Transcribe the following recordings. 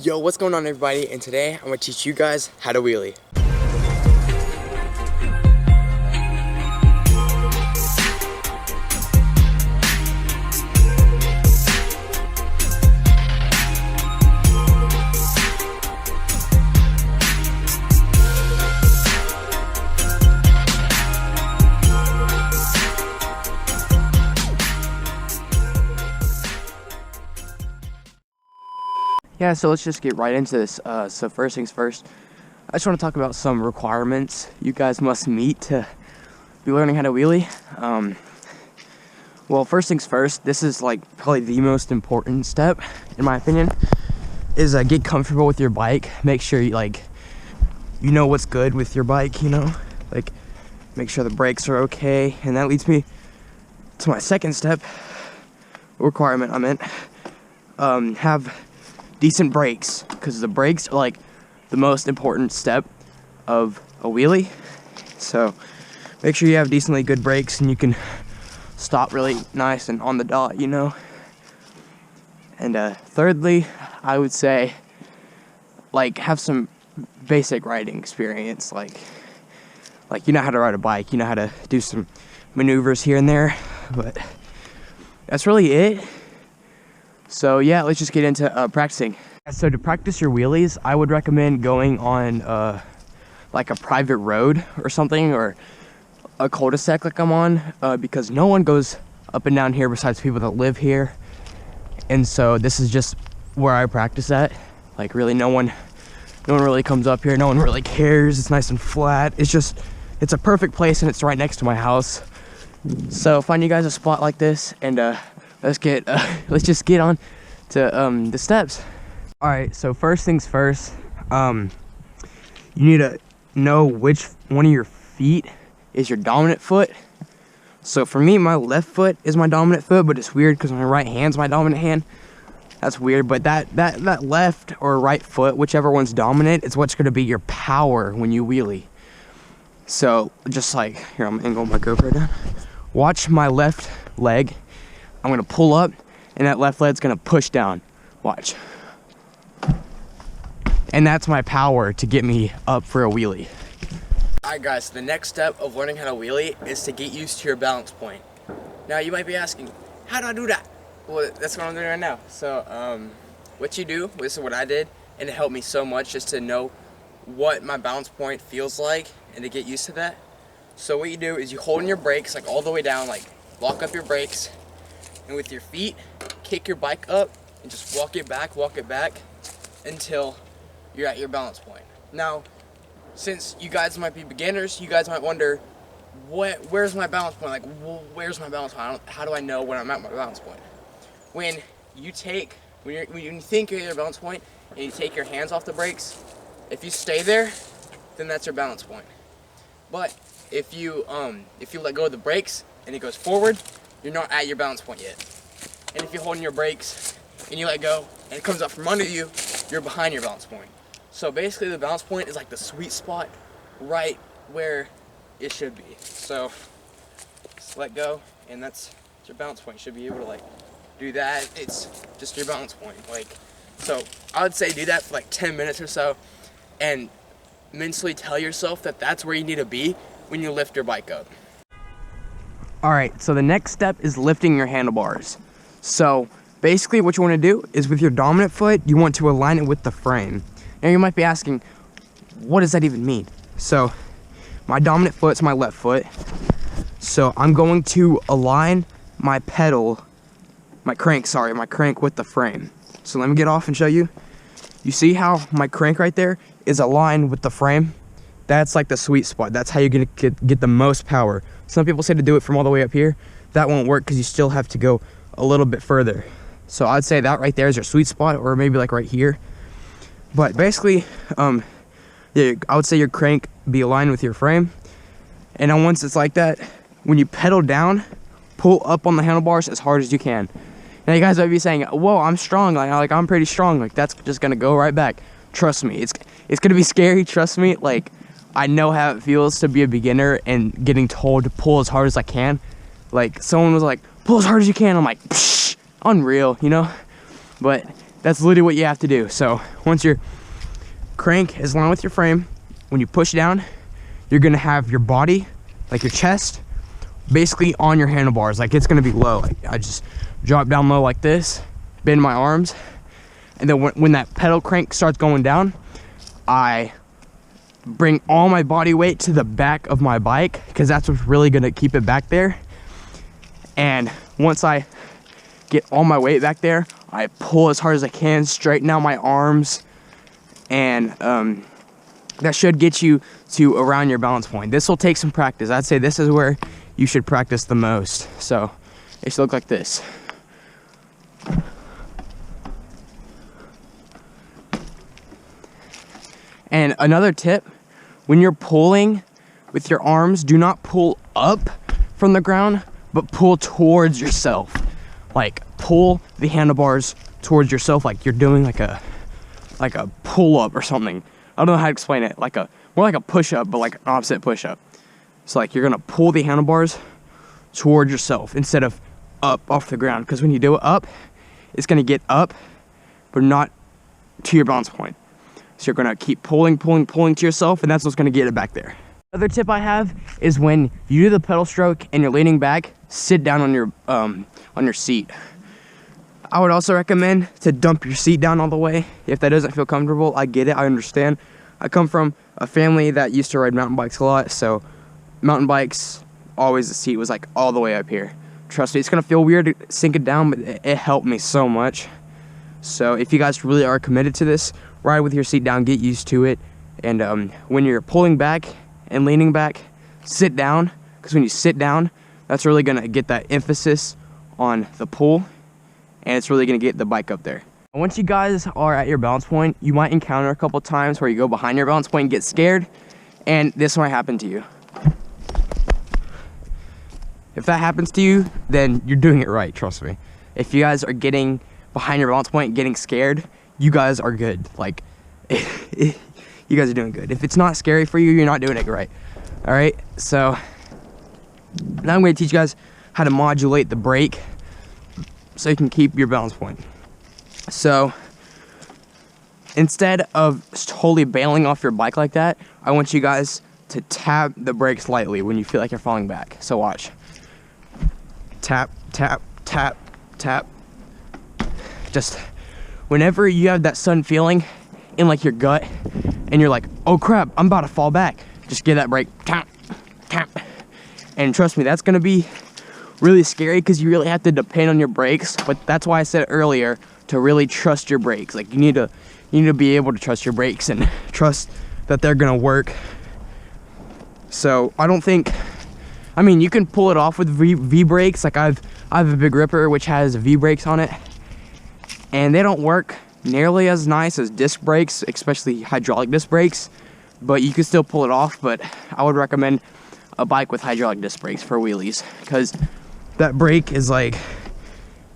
Yo, what's going on everybody? And today I'm gonna teach you guys how to wheelie. Yeah, so let's just get right into this. So first things first, I just want to talk about some requirements you guys must meet to be learning how to wheelie. Well, first things first, this is like probably the most important step, in my opinion, is get comfortable with your bike. Make sure you know what's good with your bike, like make sure the brakes are okay. And that leads me to my second step, requirement I meant, have decent brakes, because the brakes are like the most important step of a wheelie. So make sure you have decently good brakes and you can stop really nice and on the dot, And thirdly, I would say have some basic riding experience, like you know how to ride a bike, you know how to do some maneuvers here and there, but that's really it. So yeah, let's just get into practicing. So to practice your wheelies, I would recommend going on like a private road or something, or a cul-de-sac like I'm on, because no one goes up and down here besides people that live here. And so this is just where I practice at. Like really no one really comes up here, no one really cares. It's nice and flat. It's a perfect place and it's right next to my house. So find you guys a spot like this and let's just get on to the steps. All right, so first things first, you need to know which one of your feet is your dominant foot. So for me, my left foot is my dominant foot, but it's weird because my right hand's my dominant hand. That's weird, but that left or right foot, whichever one's dominant, is what's going to be your power when you wheelie. So just like here, I'm gonna angle my GoPro down. Watch my left leg. I'm gonna pull up and that left leg's gonna push down. Watch. And that's my power to get me up for a wheelie. Alright guys, so the next step of learning how to wheelie is to get used to your balance point. Now you might be asking, how do I do that? Well, that's what I'm doing right now. So what you do, this is what I did, and it helped me so much just to know what my balance point feels like and to get used to that. So what you do is you hold in your brakes like all the way down, like lock up your brakes, and with your feet, kick your bike up and just walk it back until you're at your balance point. Now, since you guys might be beginners, you guys might wonder, where's my balance point? Like, where's my balance point? How do I know when I'm at my balance point? When you think you're at your balance point and you take your hands off the brakes, if you stay there, then that's your balance point. But if you let go of the brakes and it goes forward, you're not at your balance point yet. And if you hold in your brakes and you let go and it comes up from under you, you're behind your balance point. So basically the balance point is like the sweet spot right where it should be. So just let go and that's your balance point. You should be able to do that. It's just your balance point. So I would say do that for 10 minutes or so and mentally tell yourself that that's where you need to be when you lift your bike up. All right, so the next step is lifting your handlebars. So basically what you want to do is with your dominant foot, you want to align it with the frame. Now you might be asking, what does that even mean? So my dominant foot's my left foot. So I'm going to align my crank with the frame. So let me get off and show you. You see how my crank right there is aligned with the frame? That's like the sweet spot. That's how you're gonna get the most power. Some people say to do it from all the way up here. That won't work because you still have to go a little bit further. So I'd say that right there is your sweet spot, or maybe right here. But basically, yeah, I would say your crank be aligned with your frame. And then once it's like that, when you pedal down, pull up on the handlebars as hard as you can. Now you guys might be saying, whoa, I'm strong, I'm pretty strong, that's just gonna go right back. Trust me, it's gonna be scary, trust me. I know how it feels to be a beginner and getting told to pull as hard as I can. Someone was like, pull as hard as you can. I'm like, psh, unreal, But That's literally what you have to do. So once your crank is lined with your frame, when you push down, you're gonna have your body, like your chest, basically on your handlebars. Like it's gonna be low. Like I just drop down low like this, bend my arms, and then when that pedal crank starts going down, I bring all my body weight to the back of my bike, because that's what's really gonna keep it back there. And once I get all my weight back there, I pull as hard as I can, straighten out my arms, and that should get you to around your balance point. This will take some practice. I'd say this is where you should practice the most. So it should look like this. And another tip, when you're pulling with your arms, do not pull up from the ground, but pull towards yourself. Like pull the handlebars towards yourself, like you're doing like a pull up or something. I don't know how to explain it. Like more like a push up, but like an opposite push up. So like you're gonna pull the handlebars towards yourself instead of up off the ground. Because when you do it up, it's gonna get up, but not to your balance point. So you're gonna keep pulling to yourself, and that's what's gonna get it back there. Another tip I have is when you do the pedal stroke and you're leaning back, sit down on your seat. I would also recommend to dump your seat down all the way. If that doesn't feel comfortable, I get it, I understand. I come from a family that used to ride mountain bikes a lot, so mountain bikes, always the seat was like all the way up here. Trust me, it's gonna feel weird to sink it down, but it helped me so much. So if you guys really are committed to this, ride with your seat down, get used to it. And when you're pulling back and leaning back, sit down, because when you sit down, that's really gonna get that emphasis on the pull, and it's really gonna get the bike up there. Once you guys are at your balance point, you might encounter a couple times where you go behind your balance point and get scared, and this might happen to you. If that happens to you, then you're doing it right, trust me. If you guys are getting behind your balance point and getting scared, you guys are good. Like, you guys are doing good. If it's not scary for you, you're not doing it right. All right, so now I'm gonna teach you guys how to modulate the brake so you can keep your balance point. So instead of totally bailing off your bike like that, I want you guys to tap the brakes lightly when you feel like you're falling back. So watch. Tap, tap, tap, tap. Just whenever you have that sudden feeling in like your gut and you're like, oh crap, I'm about to fall back, just give that brake, tap, tap. And trust me, that's gonna be really scary because you really have to depend on your brakes. But that's why I said earlier to really trust your brakes. Like you need to be able to trust your brakes and trust that they're gonna work. So I don't think, I mean, you can pull it off with V brakes. Like I have a big ripper which has V brakes on it, and they don't work nearly as nice as disc brakes, especially hydraulic disc brakes, but you can still pull it off. But I would recommend a bike with hydraulic disc brakes for wheelies, because that brake is like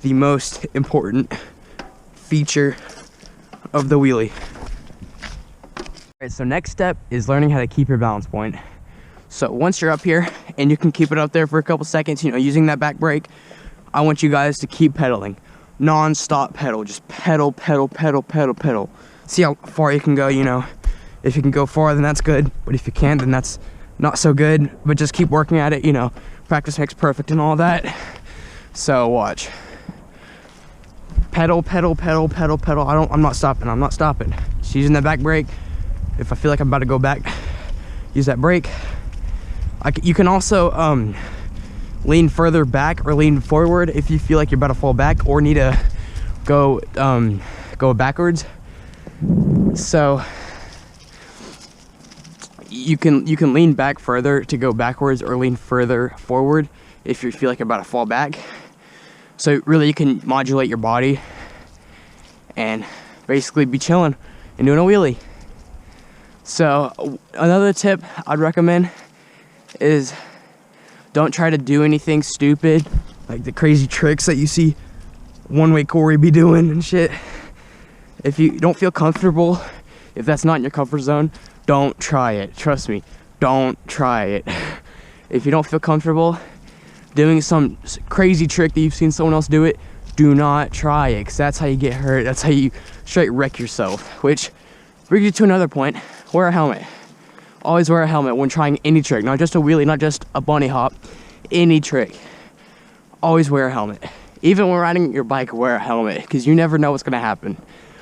the most important feature of the wheelie. All right, so next step is learning how to keep your balance point. So once you're up here and you can keep it up there for a couple seconds, you know, using that back brake, I want you guys to keep pedaling. Non-stop pedal, just pedal, pedal, pedal, pedal, pedal. See how far you can go, you know. If you can go far, then that's good, but if you can't, then that's not so good. But just keep working at it, you know. Practice makes perfect and all that. So watch. Pedal, pedal, pedal, pedal, pedal. I'm not stopping. Just using that back brake. If I feel like I'm about to go back, use that brake. You can also lean further back or lean forward if you feel like you're about to fall back or need to go backwards. So you can lean back further to go backwards or lean further forward if you feel like you're about to fall back. So really you can modulate your body and basically be chilling and doing a wheelie. So another tip I'd recommend is don't try to do anything stupid, like the crazy tricks that you see one-way Corey be doing and shit. If you don't feel comfortable, if that's not in your comfort zone, don't try it. Trust me, don't try it. If you don't feel comfortable doing some crazy trick that you've seen someone else do it, do not try it, because that's how you get hurt. That's how you straight wreck yourself. Which brings you to another point: wear a helmet. Always wear a helmet when trying any trick, not just a wheelie, not just a bunny hop, any trick. Always wear a helmet. Even when riding your bike, wear a helmet, because you never know what's gonna happen.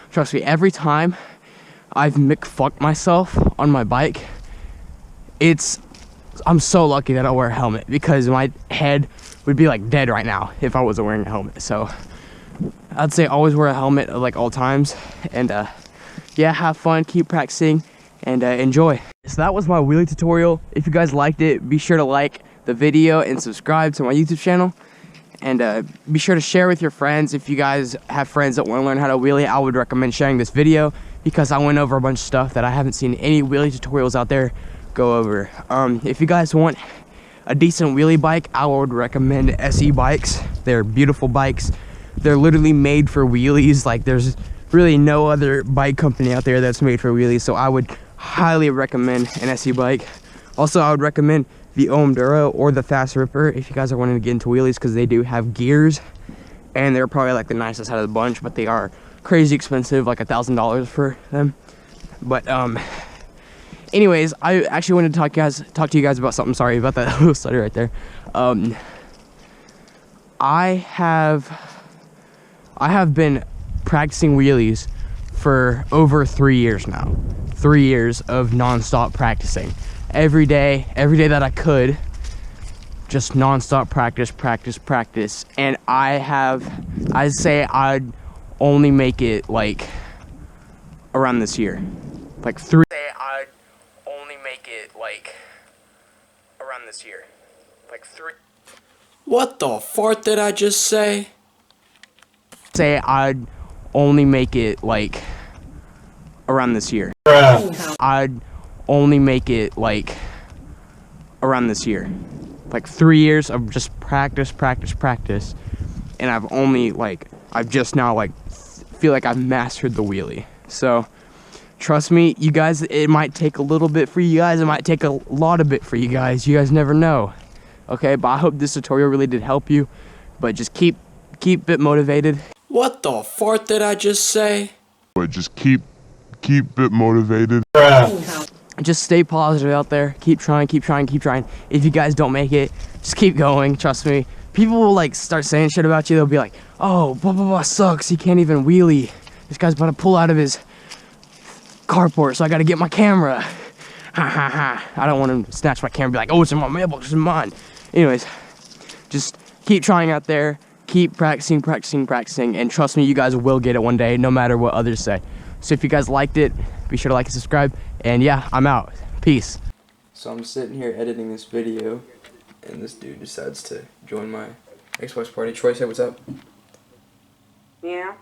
Trust me, every time I've fucked myself on my bike, I'm so lucky that I wear a helmet, because my head would be like dead right now if I wasn't wearing a helmet. So I'd say always wear a helmet like all times, and yeah, have fun, keep practicing, and enjoy. So that was my wheelie tutorial. If you guys liked it, be sure to like the video and subscribe to my YouTube channel, and be sure to share with your friends. If you guys have friends that want to learn how to wheelie, I would recommend sharing this video, because I went over a bunch of stuff that I haven't seen any wheelie tutorials out there go over. If you guys want a decent wheelie bike, I would recommend Se Bikes. They're beautiful bikes. They're literally made for wheelies. Like, there's really no other bike company out there that's made for wheelies, so I would highly recommend an Se bike. Also, I would recommend the OM Duro or the Fast Ripper if you guys are wanting to get into wheelies, because they do have gears, and they're probably like the nicest out of the bunch, but they are crazy expensive, like $1,000 for them. But anyways, I actually wanted to talk to you guys about something. Sorry about that little stutter right there. I have been practicing wheelies for over 3 years now. 3 years of non-stop practicing. Every day that I could, just non-stop practice. And I'd say I'd only make it like around this year. Like three. I'd only make it like around this year. Like 3. What the fart did I just say? Say I'd only make it like around this year. I'd only make it like around this year. Like 3 years of just practice. And I've just now like feel like I've mastered the wheelie. So trust me, you guys, it might take a little bit for you guys. It might take a lot of bit for you guys. You guys never know. Okay, but I hope this tutorial really did help you. But just keep it motivated. What the fart did I just say? But just keep it motivated. Just stay positive out there. Keep trying. If you guys don't make it, just keep going. Trust me. People will like start saying shit about you. They'll be like, oh, blah blah blah sucks. He can't even wheelie. This guy's about to pull out of his carport, so I gotta get my camera. Ha ha ha. I don't want him to snatch my camera and be like, oh, it's in my mailbox, it's mine. Anyways, just keep trying out there. Keep practicing, and trust me, you guys will get it one day, no matter what others say. So if you guys liked it, be sure to like and subscribe, and yeah, I'm out. Peace. So I'm sitting here editing this video, and this dude decides to join my Xbox party. Troy, say what's up. Yeah.